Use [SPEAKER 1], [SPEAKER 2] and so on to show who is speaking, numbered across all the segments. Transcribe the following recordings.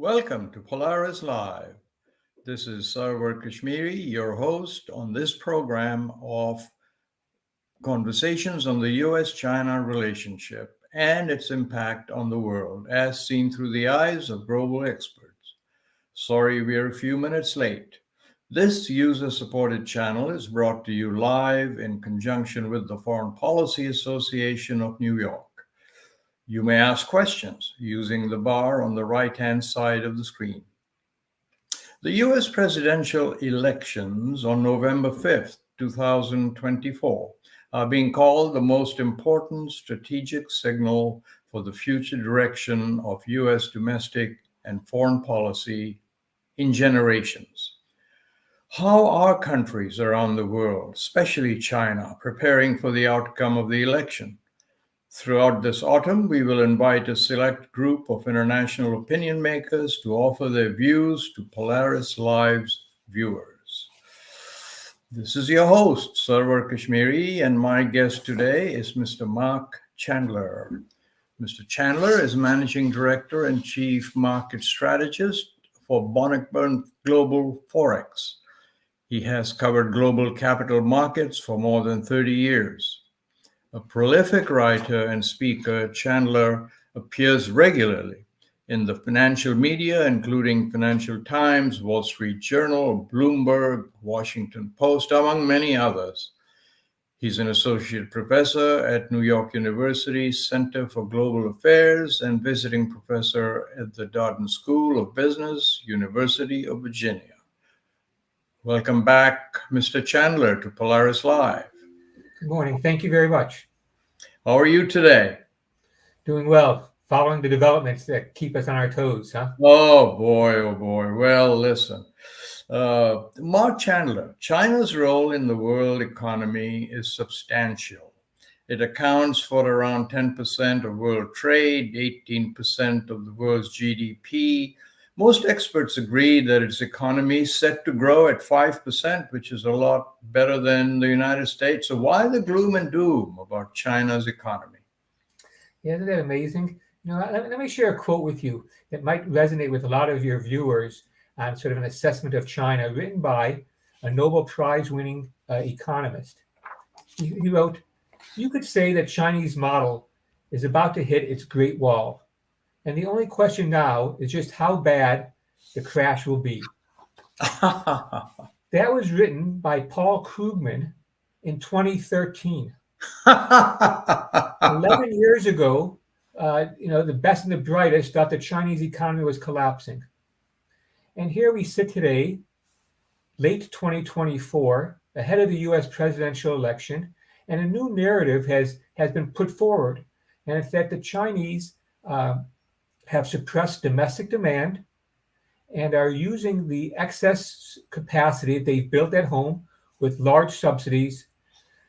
[SPEAKER 1] Welcome to Polaris-Live. This is Sarwar Kashmeri, your host on this program of conversations on the U.S.-China relationship and its impact on the world as seen through the eyes of global experts. Sorry we're a few minutes late. This user-supported channel is brought to you live in conjunction with the Foreign Policy Association of New York. You may ask questions using the bar on the right-hand side of the screen. The U.S. presidential elections on November 5th, 2024, are being called the most important strategic signal for the future direction of U.S. domestic and foreign policy in generations. How are countries around the world, especially China, preparing for the outcome of the election? Throughout this autumn, we will invite a select group of international opinion makers to offer their views to Polaris-Live's viewers. This is your host, Sarwar Kashmeri, and my guest today is Mr. Marc Chandler. Mr. Chandler is Managing Director and Chief Market Strategist for Bannockburn Global Forex. He has covered global capital markets for more than 30 years. A prolific writer and speaker, Chandler appears regularly in the financial media, including Financial Times, Wall Street Journal, Bloomberg, Washington Post, among many others. He's an associate professor at New York University's Center for Global Affairs and visiting professor at the Darden School of Business, University of Virginia. Welcome back, Mr. Chandler, to Polaris-Live.
[SPEAKER 2] Good morning. Thank you very much.
[SPEAKER 1] How are you today?
[SPEAKER 2] Doing well. Following the developments that keep us on our toes, huh?
[SPEAKER 1] Oh boy. Well, listen. Marc Chandler, China's role in the world economy is substantial. It accounts for around 10% of world trade, 18% of the world's GDP. Most experts agree that its economy is set to grow at 5%, which is a lot better than the United States. So why the gloom and doom about China's economy?
[SPEAKER 2] Yeah, isn't that amazing? Let me share a quote with you that might resonate with a lot of your viewers on sort of an assessment of China, written by a Nobel Prize-winning economist. He wrote, "You could say that Chinese model is about to hit its Great Wall. And the only question now is just how bad the crash will be." That was written by Paul Krugman in 2013. 11 years ago, the best and the brightest thought the Chinese economy was collapsing. And here we sit today, late 2024, ahead of the U.S. presidential election, and a new narrative has been put forward. And it's that the Chinese have suppressed domestic demand and are using the excess capacity they've built at home with large subsidies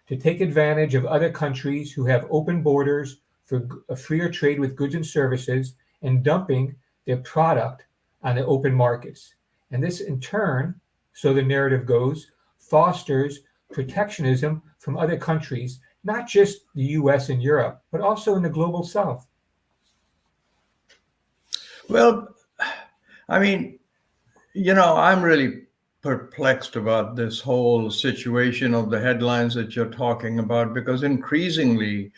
[SPEAKER 2] to take advantage of other countries who have open borders for a freer trade with goods and services and dumping their product on the open markets. And this in turn, so the narrative goes, fosters protectionism from other countries, not just the US and Europe, but also in the global South.
[SPEAKER 1] Well, I mean, I'm really perplexed about this whole situation of the headlines that you're talking about, because increasingly,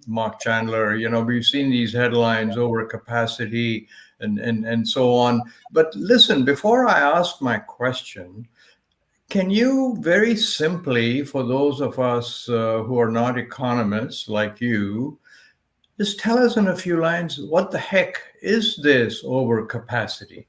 [SPEAKER 1] Marc Chandler, we've seen these headlines, overcapacity and so on. But listen, before I ask my question, can you very simply, for those of us who are not economists like you, just tell us in a few lines, what the heck is this overcapacity?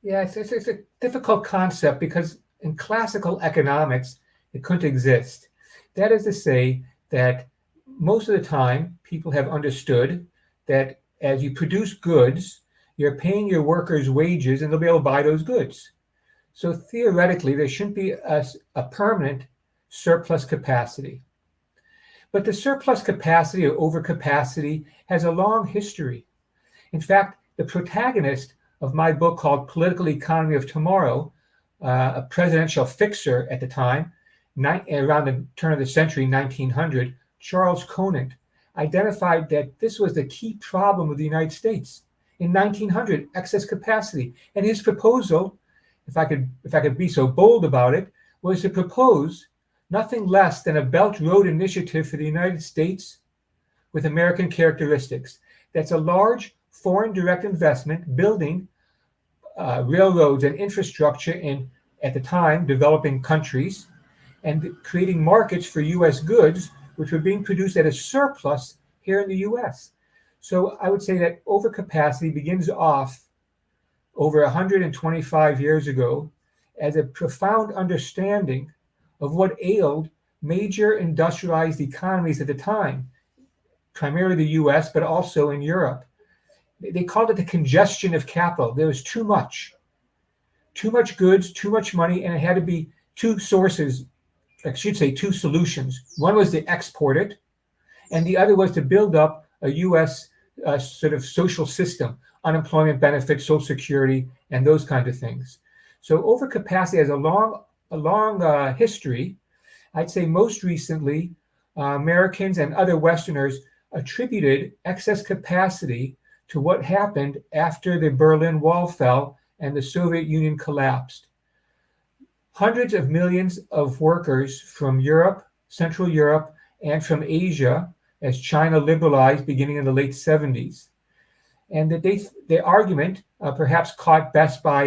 [SPEAKER 2] Yeah, it's a difficult concept because in classical economics, it couldn't exist. That is to say that most of the time, people have understood that as you produce goods, you're paying your workers wages and they'll be able to buy those goods. So theoretically, there shouldn't be a permanent surplus capacity. But the surplus capacity or overcapacity has a long history. In fact, the protagonist of my book called Political Economy of Tomorrow, a presidential fixer at the time, around the turn of the century, 1900, Charles Conant, identified that this was the key problem of the United States. in 1900, excess capacity. And his proposal, if I could be so bold about it, was to propose nothing less than a Belt Road Initiative for the United States with American characteristics. That's a large foreign direct investment building railroads and infrastructure in, at the time, developing countries, and creating markets for U.S. goods, which were being produced at a surplus here in the U.S. So I would say that overcapacity begins off over 125 years ago as a profound understanding of what ailed major industrialized economies at the time, primarily the US, but also in Europe. They called it the congestion of capital. There was too much goods, too much money, and it had to be two sources, I should say two solutions. One was to export it, and the other was to build up a US sort of social system, unemployment benefits, Social Security, and those kind of things. So overcapacity has a long history. I'd say most recently, Americans and other Westerners attributed excess capacity to what happened after the Berlin Wall fell and the Soviet Union collapsed. Hundreds of millions of workers from Europe, Central Europe, and from Asia, as China liberalized beginning in the late 70s. And that the argument, perhaps caught best by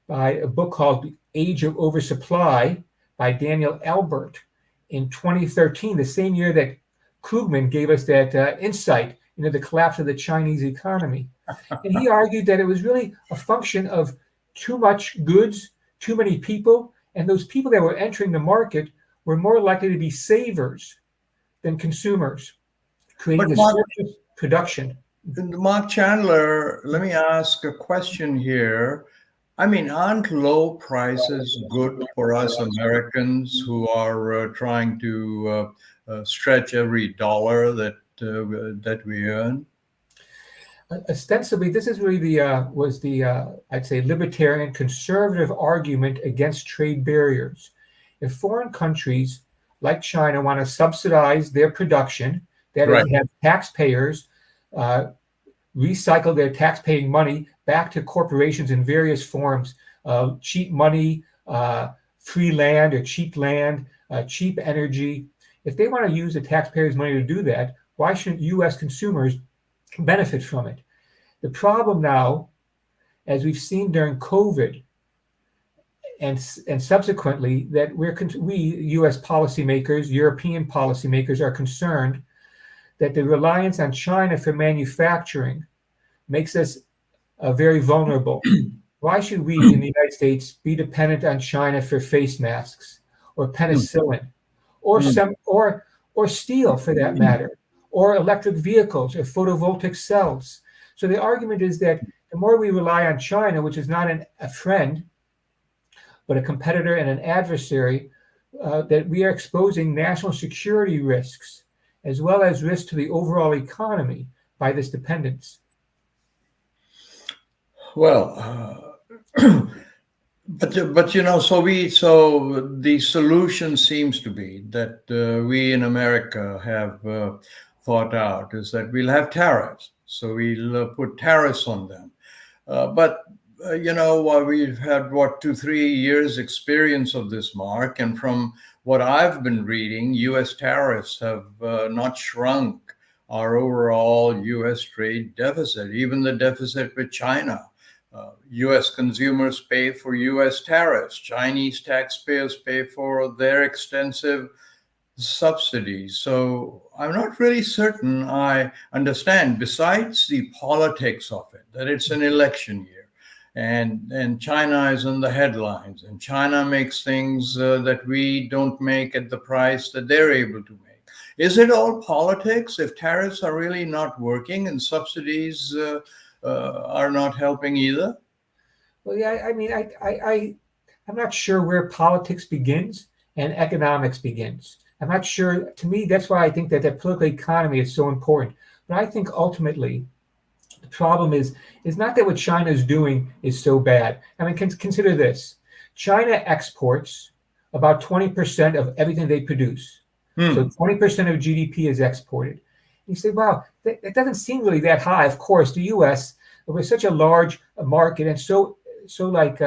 [SPEAKER 2] a book called Age of Oversupply by Daniel Albert in 2013, the same year that Krugman gave us that insight into the collapse of the Chinese economy. And he argued that it was really a function of too much goods, too many people, and those people that were entering the market were more likely to be savers than consumers, creating a surplus production.
[SPEAKER 1] Marc Chandler, let me ask a question here. I mean, aren't low prices good for us Americans who are trying to stretch every dollar that we earn?
[SPEAKER 2] Ostensibly, this is really I'd say, libertarian conservative argument against trade barriers. If foreign countries like China want to subsidize their production, that is, have taxpayers recycle their tax-paying money back to corporations in various forms, cheap money, free land or cheap land, cheap energy. If they want to use the taxpayers' money to do that, why shouldn't U.S. consumers benefit from it? The problem now, as we've seen during COVID and subsequently, that we U.S. policymakers, European policymakers are concerned that the reliance on China for manufacturing makes us very vulnerable. Why should we in the United States be dependent on China for face masks or penicillin or steel for that matter, or electric vehicles or photovoltaic cells? So the argument is that the more we rely on China, which is not a friend, but a competitor and an adversary, that we are exposing national security risks as well as risk to the overall economy by this dependence.
[SPEAKER 1] Well, but you know, so the solution seems to be that we in America have thought out is that we'll have tariffs. So we'll put tariffs on them. But you know, we've had 2-3 years experience of this, Mark, and from what I've been reading, U.S. tariffs have not shrunk our overall U.S. trade deficit, even the deficit with China. U.S. consumers pay for U.S. tariffs. Chinese taxpayers pay for their extensive subsidies. So I'm not really certain I understand, besides the politics of it, that it's an election year. And China is in the headlines, and China makes things that we don't make at the price that they're able to make. Is it all politics if tariffs are really not working and subsidies are not helping either?
[SPEAKER 2] Well, yeah, I mean, I'm not sure where politics begins and economics begins. I'm not sure. To me, that's why I think that the political economy is so important. But I think ultimately, the problem is not that what China is doing is so bad. I mean, consider this. China exports about 20% of everything they produce. So 20% of GDP is exported. You say, wow, that doesn't seem really that high. Of course, the U.S., we're such a large market and so like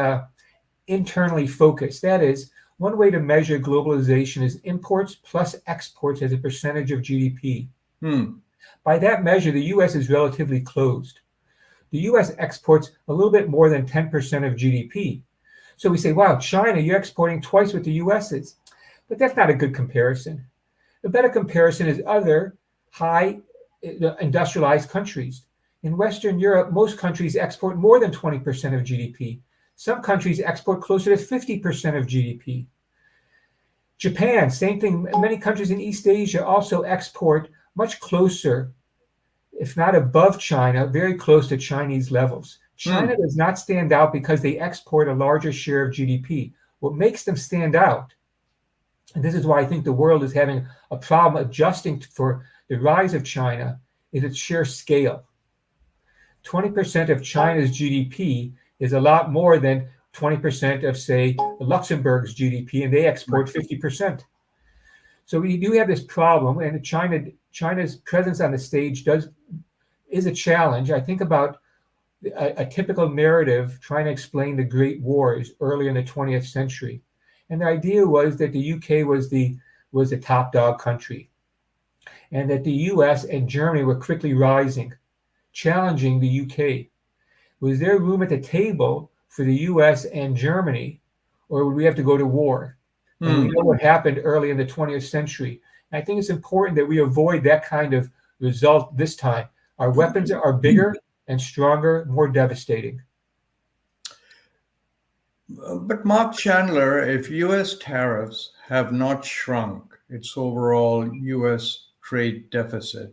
[SPEAKER 2] internally focused. That is, one way to measure globalization is imports plus exports as a percentage of GDP. By that measure, the U.S. is relatively closed. The U.S. exports a little bit more than 10% of GDP. So we say, wow, China, you're exporting twice what the U.S. is. But that's not a good comparison. A better comparison is other high industrialized countries. In Western Europe, most countries export more than 20% of GDP. Some countries export closer to 50% of GDP. Japan, same thing. Many countries in East Asia also export much closer, if not above China, very close to Chinese levels. China does not stand out because they export a larger share of GDP. What makes them stand out, and this is why I think the world is having a problem adjusting for the rise of China, is its sheer scale. 20% of China's GDP is a lot more than 20% of, say, Luxembourg's GDP, and they export 50%. So we do have this problem, and China's presence on the stage is a challenge. I think about a typical narrative trying to explain the Great Wars early in the 20th century. And the idea was that the UK was the top dog country, and that the US and Germany were quickly rising, challenging the UK. Was there room at the table for the US and Germany, or would we have to go to war? And we know what happened early in the 20th century. I think it's important that we avoid that kind of result this time. Our weapons are bigger and stronger, more devastating.
[SPEAKER 1] But Marc Chandler, if U.S. tariffs have not shrunk its overall U.S. trade deficit,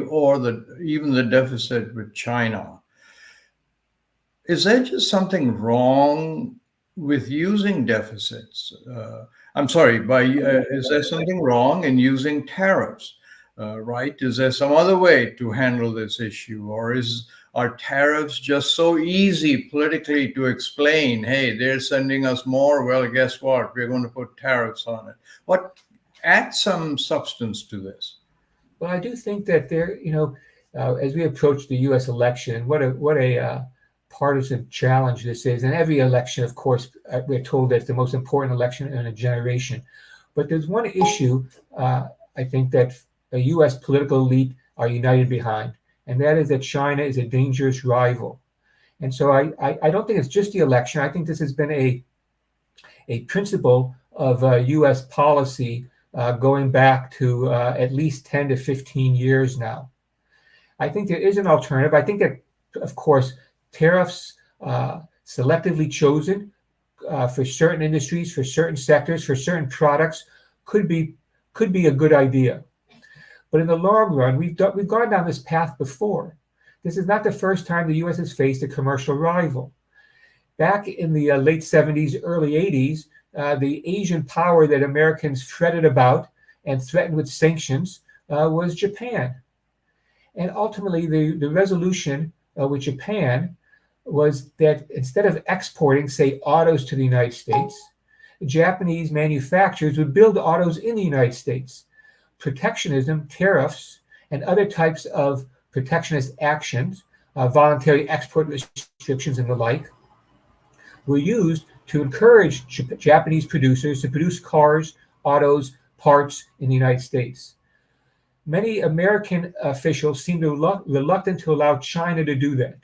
[SPEAKER 1] or even the deficit with China, is there just something wrong with using deficits? Is there something wrong in using tariffs? Right? Is there some other way to handle this issue, or are tariffs just so easy politically to explain? Hey, they're sending us more. Well, guess what? We're going to put tariffs on it. Add some substance to this.
[SPEAKER 2] Well, I do think that as we approach the U.S. election, what a partisan challenge this is. And every election, of course, we're told that it's the most important election in a generation. But there's one issue I think that a U.S. political elite are united behind, and that is that China is a dangerous rival. And so I don't think it's just the election. I think this has been a principle of U.S. policy going back to at least 10 to 15 years now. I think there is an alternative. I think that, of course, tariffs selectively chosen for certain industries, for certain sectors, for certain products could be a good idea. But in the long run, we've gone down this path before. This is not the first time the U.S. has faced a commercial rival. Back in the late 70s, early 80s, the Asian power that Americans fretted about and threatened with sanctions was Japan. And ultimately, the resolution with Japan was that instead of exporting, say, autos to the United States, Japanese manufacturers would build autos in the United States. Protectionism, tariffs, and other types of protectionist actions, voluntary export restrictions and the like, were used to encourage Japanese producers to produce cars, autos, parts in the United States. Many American officials seem reluctant to allow China to do that,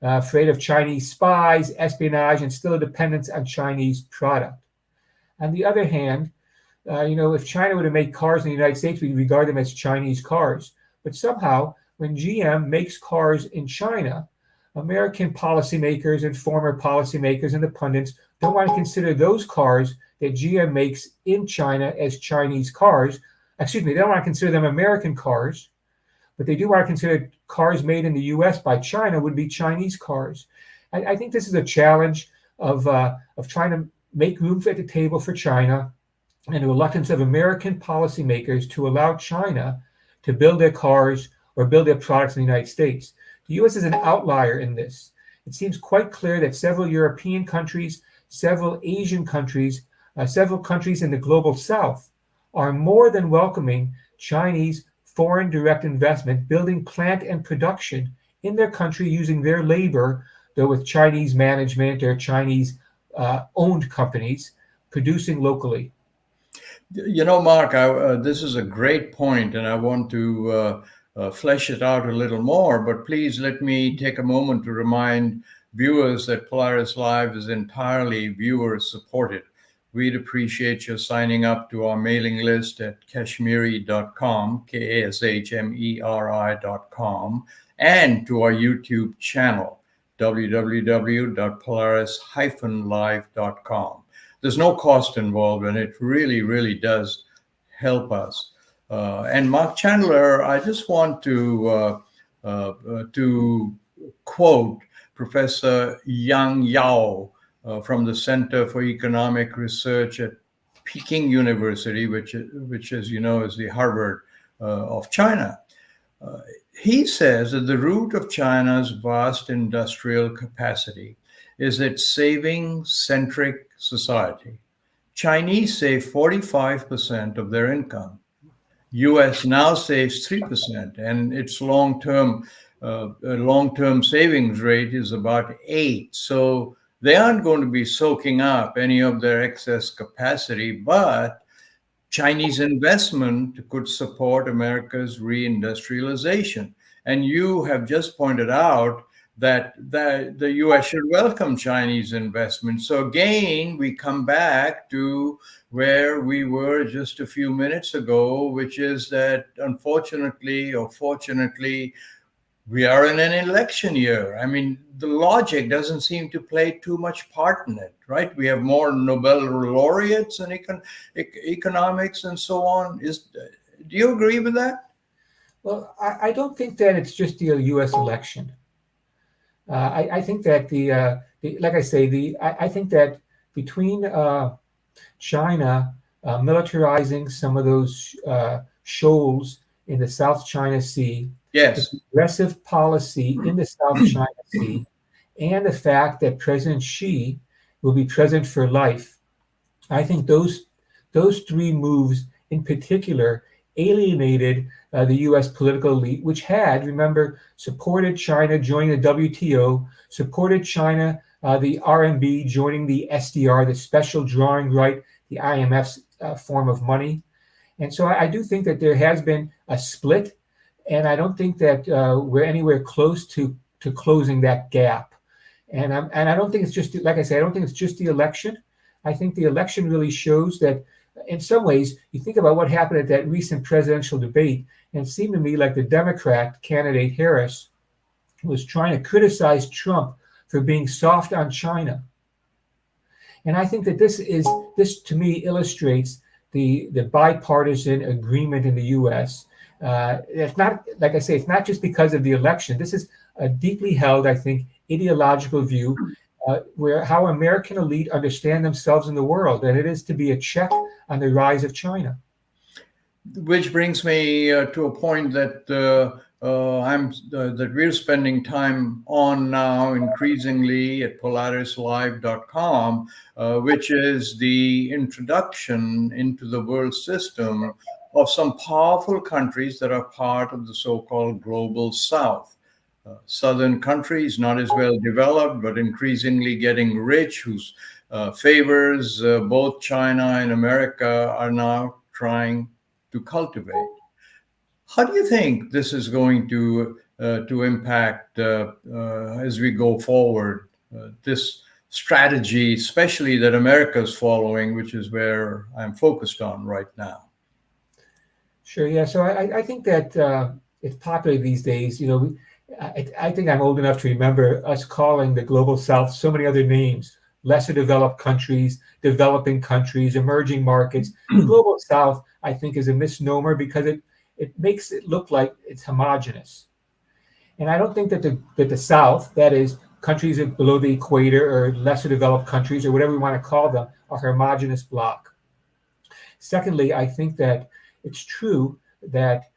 [SPEAKER 2] afraid of Chinese spies, espionage, and still a dependence on Chinese product. On the other hand, if China were to make cars in the United States, we'd regard them as Chinese cars. But somehow, when GM makes cars in China, American policymakers and former policymakers and the pundits don't want to consider those cars that GM makes in China as Chinese cars. Excuse me, they don't want to consider them American cars, but they do want to consider cars made in the U.S. by China would be Chinese cars. I think this is a challenge of trying to make room at the table for China, and the reluctance of American policymakers to allow China to build their cars or build their products in the United States. The U.S. is an outlier in this. It seems quite clear that several European countries, several Asian countries, several countries in the global South are more than welcoming Chinese foreign direct investment, building plant and production in their country using their labor, though with Chinese management or Chinese owned companies producing locally.
[SPEAKER 1] Mark, this is a great point, and I want to flesh it out a little more. But please let me take a moment to remind viewers that Polaris Live is entirely viewer supported. We'd appreciate your signing up to our mailing list at kashmeri.com, KASHMERI.com, and to our YouTube channel, www.polaris-live.com. There's no cost involved, and it really, really does help us. And Marc Chandler, I just want to quote Professor Yang Yao from the Center for Economic Research at Peking University, which, as you know, is the Harvard of China. He says that the root of China's vast industrial capacity is its saving-centric society. Chinese save 45% of their income. U.S. now saves 3%, and its long-term savings rate is about 8%. So they aren't going to be soaking up any of their excess capacity, but Chinese investment could support America's reindustrialization. And you have just pointed out that the U.S. should welcome Chinese investment. So again, we come back to where we were just a few minutes ago, which is that unfortunately or fortunately, we are in an election year. I mean, the logic doesn't seem to play too much part in it, right? We have more Nobel laureates in economics and so on. Do you agree with that?
[SPEAKER 2] Well, I don't think that it's just the U.S. election. I think that I think that between China militarizing some of those shoals in the South China Sea,
[SPEAKER 1] yes,
[SPEAKER 2] the aggressive policy in the South China Sea, and the fact that President Xi will be president for life, I think those three moves in particular alienated the U.S. political elite, which had, remember, supported China joining the WTO, supported China, the RMB joining the SDR, the special drawing right, the IMF's form of money. And so I do think that there has been a split, and I don't think that we're anywhere close to closing that gap. And I don't think it's just, like I say, I don't think it's just the election. I think the election really shows that in some ways, you think about what happened at that recent presidential debate, and it seemed to me like the Democrat candidate Harris was trying to criticize Trump for being soft on China. And I think that this to me illustrates the bipartisan agreement in the U.S. It's not, like I say, it's not just because of the election. This is a deeply held, I think, ideological view where how American elite understand themselves in the world, and it is to be a check on the rise of China.
[SPEAKER 1] Which brings me to a point that that we're spending time on now increasingly at Polaris-Live.com, which is the introduction into the world system of some powerful countries that are part of the so-called global South. Southern countries, not as well developed, but increasingly getting rich, whose favors both China and America are now trying to cultivate. How do you think this is going to impact as we go forward, this strategy, especially that America is following, which is where I'm focused on right now?
[SPEAKER 2] Sure, yeah. So I think that it's popular these days. I think I'm old enough to remember us calling the global South so many other names: lesser developed countries, developing countries, emerging markets. The global South, I think, is a misnomer because it makes it look like it's homogenous. And I don't think that the South, that is, countries below the equator or lesser developed countries or whatever we want to call them, are a homogenous block. Secondly, I think that it's true that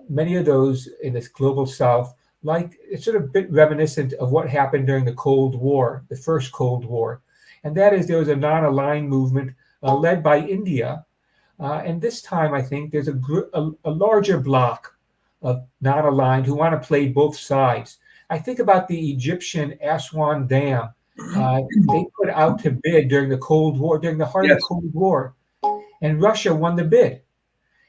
[SPEAKER 2] many of those in this global South, like, it's sort of a bit reminiscent of what happened during the Cold War, the first Cold War. And that is, there was a non-aligned movement led by India. And this time, I think there's a larger block of non-aligned who want to play both sides. I think about the Egyptian Aswan Dam. They put out to bid during the Cold War, during the heart of the Cold War, and Russia won the bid.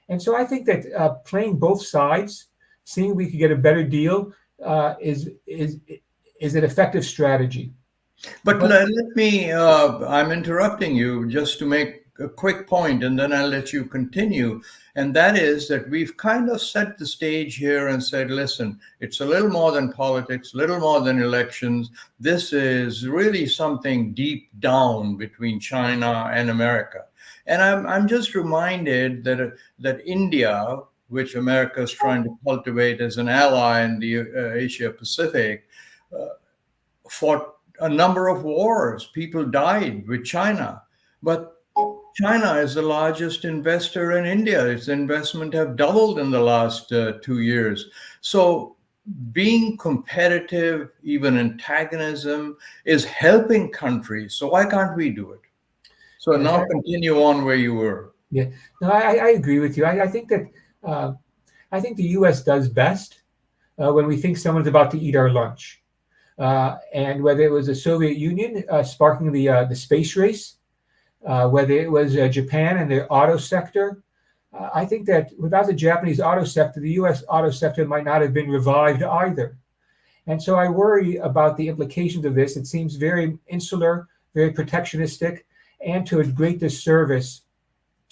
[SPEAKER 2] And so I think that playing both sides, seeing if we could get a better deal, is an effective strategy.
[SPEAKER 1] But let me, I'm interrupting you just to make a quick point, and then I'll let you continue. And that is that we've kind of set the stage here and said, listen, it's a little more than politics, a little more than elections. This is really something deep down between China and America. And I'm just reminded that India, which America is trying to cultivate as an ally in the Asia Pacific, fought a number of wars. People died with China. But China is the largest investor in India. Its investment have doubled in the last 2 years. So being competitive, even antagonism, is helping countries. So why can't we do it? So now continue on where you were.
[SPEAKER 2] Yeah, no, I agree with you. I think that I think the U.S. does best when we think someone's about to eat our lunch. And whether it was the Soviet Union sparking the space race, whether it was Japan and their auto sector, I think that without the Japanese auto sector, the U.S. auto sector might not have been revived either. And so I worry about the implications of this. It seems very insular, very protectionistic, and to a great disservice,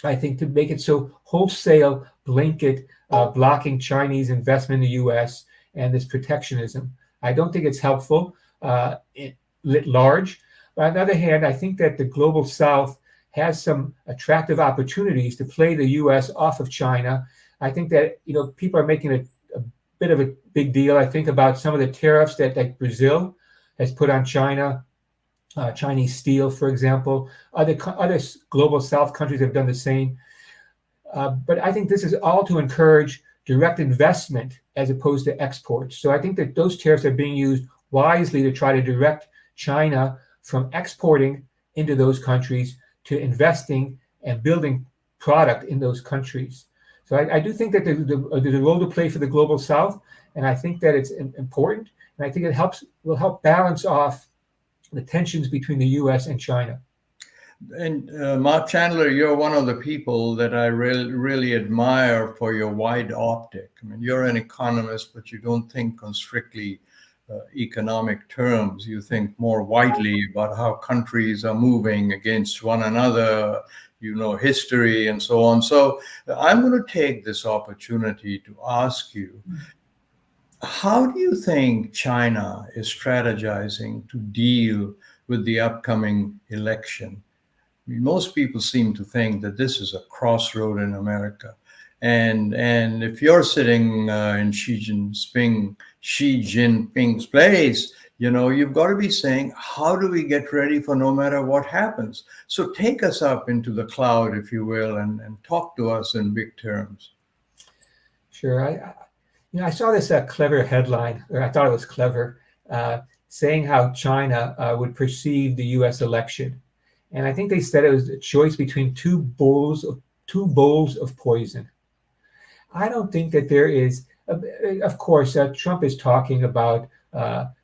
[SPEAKER 2] I think, to make it so wholesale blanket blocking Chinese investment in the U.S. and this protectionism. I don't think it's helpful lit large. But on the other hand, I think that the global South has some attractive opportunities to play the U.S. off of China. I think that people are making a bit of a big deal. I think about some of the tariffs that like Brazil has put on China. Chinese steel, for example. Other global South countries have done the same. But I think this is all to encourage direct investment as opposed to exports. So I think that those tariffs are being used wisely to try to direct China from exporting into those countries to investing and building product in those countries. So I do think that there's a role to play for the global South, and I think that it's important, and I think it will help balance off the tensions between the U.S. and China.
[SPEAKER 1] And Marc Chandler, you're one of the people that I really admire for your wide optic. I mean, you're an economist, but you don't think on strictly economic terms. You think more widely about how countries are moving against one another, history and so on. So I'm going to take this opportunity to ask you, how do you think China is strategizing to deal with the upcoming election? I mean, most people seem to think that this is a crossroad in America. And if you're sitting in Xi Jinping's place, you've got to be saying, how do we get ready for no matter what happens? So take us up into the cloud, if you will, and talk to us in big terms.
[SPEAKER 2] Sure. I saw this clever headline, or I thought it was clever, saying how China would perceive the U.S. election. And I think they said it was a choice between two bowls of poison. I don't think that there is, of course, Trump is talking about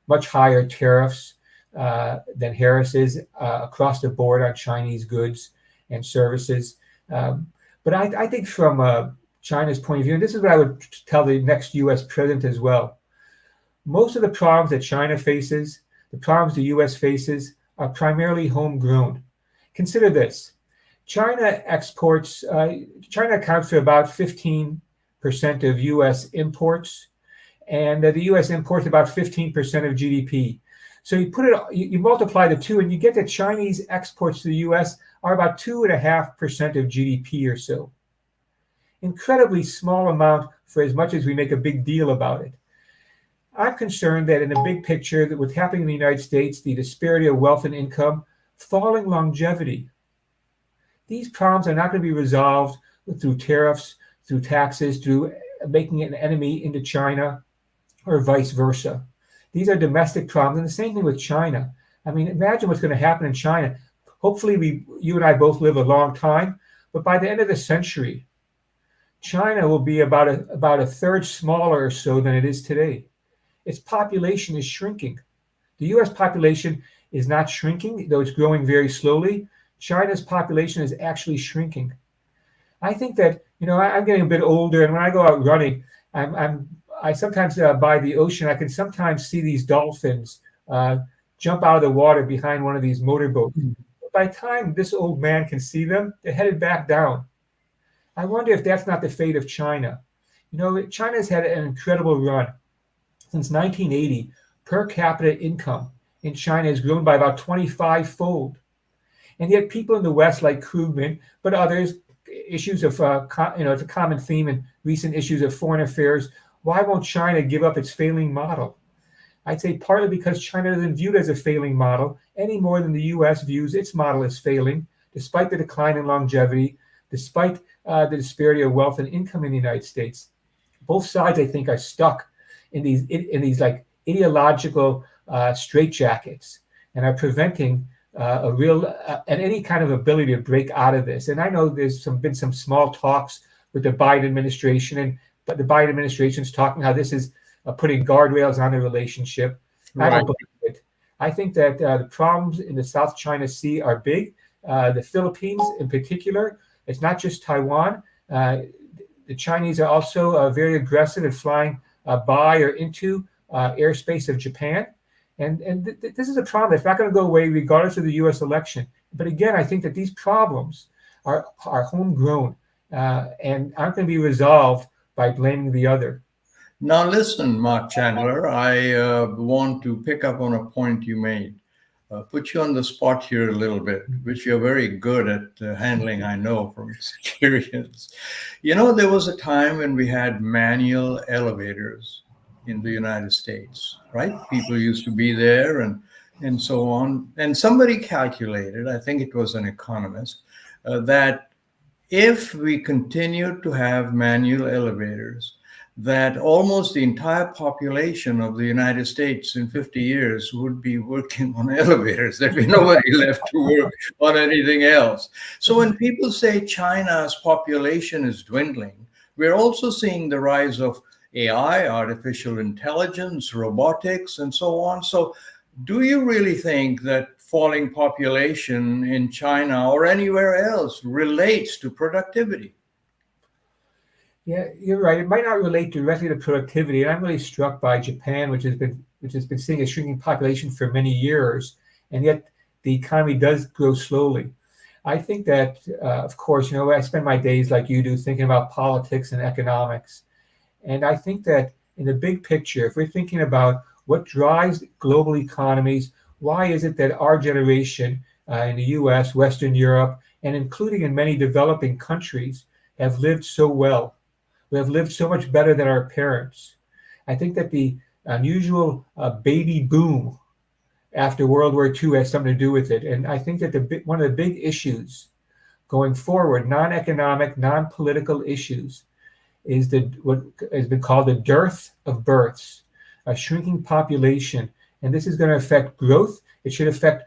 [SPEAKER 2] much higher tariffs than Harris is across the board on Chinese goods and services. But I think from China's point of view, and this is what I would tell the next U.S. president as well, most of the problems that China faces, the problems the U.S. faces, are primarily homegrown. Consider this. China accounts for about 15% of U.S. imports, and the U.S. imports about 15% of GDP. So you multiply the two, and you get that Chinese exports to the U.S. are about 2.5% of GDP or so. Incredibly small amount for as much as we make a big deal about it. I'm concerned that in the big picture, that what's happening in the United States, the disparity of wealth and income, falling longevity. These problems are not going to be resolved through tariffs, through taxes, through making an enemy into China, or vice versa. These are domestic problems, and the same thing with China. I mean, imagine what's going to happen in China. Hopefully, you and I both live a long time, but by the end of the century, China will be about a third smaller or so than it is today. its population is shrinking. The US population is not shrinking, though it's growing very slowly. China's population is actually shrinking. I think that, I'm getting a bit older, and when I go out running, I sometimes by the ocean, I can sometimes see these dolphins jump out of the water behind one of these motorboats. By the time this old man can see them, they're headed back down. I wonder if that's not the fate of China. China's had an incredible run. Since 1980, per capita income in China has grown by about 25-fold. And yet people in the West, like Krugman, but others, issues of, it's a common theme in recent issues of foreign affairs. Why won't China give up its failing model? I'd say partly because China isn't viewed as a failing model any more than the U.S. views its model as failing, despite the decline in longevity, despite the disparity of wealth and income in the United States. Both sides, I think, are stuck in these like ideological straitjackets and are preventing a real and any kind of ability to break out of this. And I know there's been some small talks with the Biden administration, but the Biden administration is talking how this is putting guardrails on the relationship.
[SPEAKER 1] Right.
[SPEAKER 2] I don't believe it. I think that the problems in the South China Sea are big. The Philippines, in particular, it's not just Taiwan. The Chinese are also very aggressive in flying by or into airspace of Japan. And this is a problem. It's not going to go away regardless of the U.S. election. But again, I think that these problems are homegrown and aren't going to be resolved by blaming the other.
[SPEAKER 1] Now listen, Marc Chandler, I want to pick up on a point you made. Put you on the spot here a little bit, which you're very good at handling, I know from experience. There was a time when we had manual elevators in the United States, right? People used to be there and so on. And somebody calculated, I think it was an economist, that if we continued to have manual elevators, that almost the entire population of the United States in 50 years would be working on elevators. There'd be nobody left to work on anything else. So when people say China's population is dwindling, we're also seeing the rise of AI, artificial intelligence, robotics, and so on. So do you really think that falling population in China or anywhere else relates to productivity?
[SPEAKER 2] Yeah, you're right. It might not relate directly to productivity. And I'm really struck by Japan, which has been seeing a shrinking population for many years, and yet the economy does grow slowly. I think that, of course, I spend my days like you do thinking about politics and economics. And I think that in the big picture, if we're thinking about what drives global economies, why is it that our generation in the US, Western Europe, and including in many developing countries have lived so well? We have lived so much better than our parents. I think that the unusual baby boom after World War II has something to do with it. And I think that one of the big issues going forward, non-economic, non-political issues, is what has been called the dearth of births, a shrinking population. And this is going to affect growth. It should affect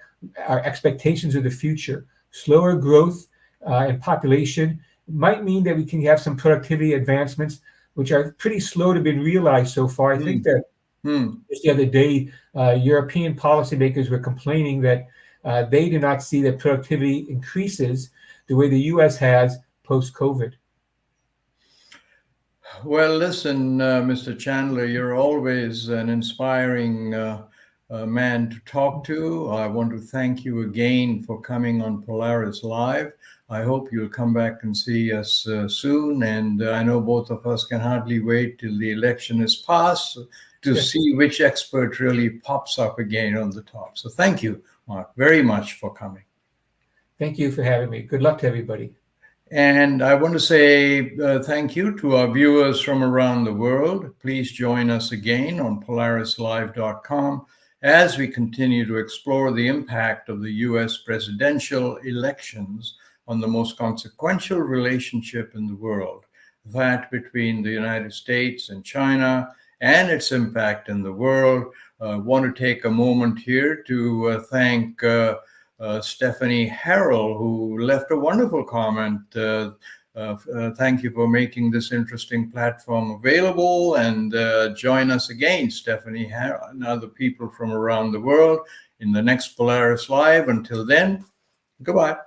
[SPEAKER 2] our expectations of the future. Slower growth in population might mean that we can have some productivity advancements, which are pretty slow to be realized so far. I think that just the other day, European policymakers were complaining that they do not see that productivity increases the way the U.S. has post-COVID.
[SPEAKER 1] Well, listen, Mr. Chandler, you're always an inspiring man to talk to. I want to thank you again for coming on Polaris Live. I hope you'll come back and see us soon. And I know both of us can hardly wait till the election is passed to see which expert really pops up again on the top. So thank you, Marc, very much for coming.
[SPEAKER 2] Thank you for having me. Good luck to everybody.
[SPEAKER 1] And I want to say thank you to our viewers from around the world. Please join us again on Polaris-Live.com as we continue to explore the impact of the U.S. presidential elections on the most consequential relationship in the world, that between the United States and China, and its impact in the world. I want to take a moment here to thank Stephanie Harrell, who left a wonderful comment Thank you for making this interesting platform available, and join us again, Stephanie, and other people from around the world in the next Polaris Live. Until then, goodbye.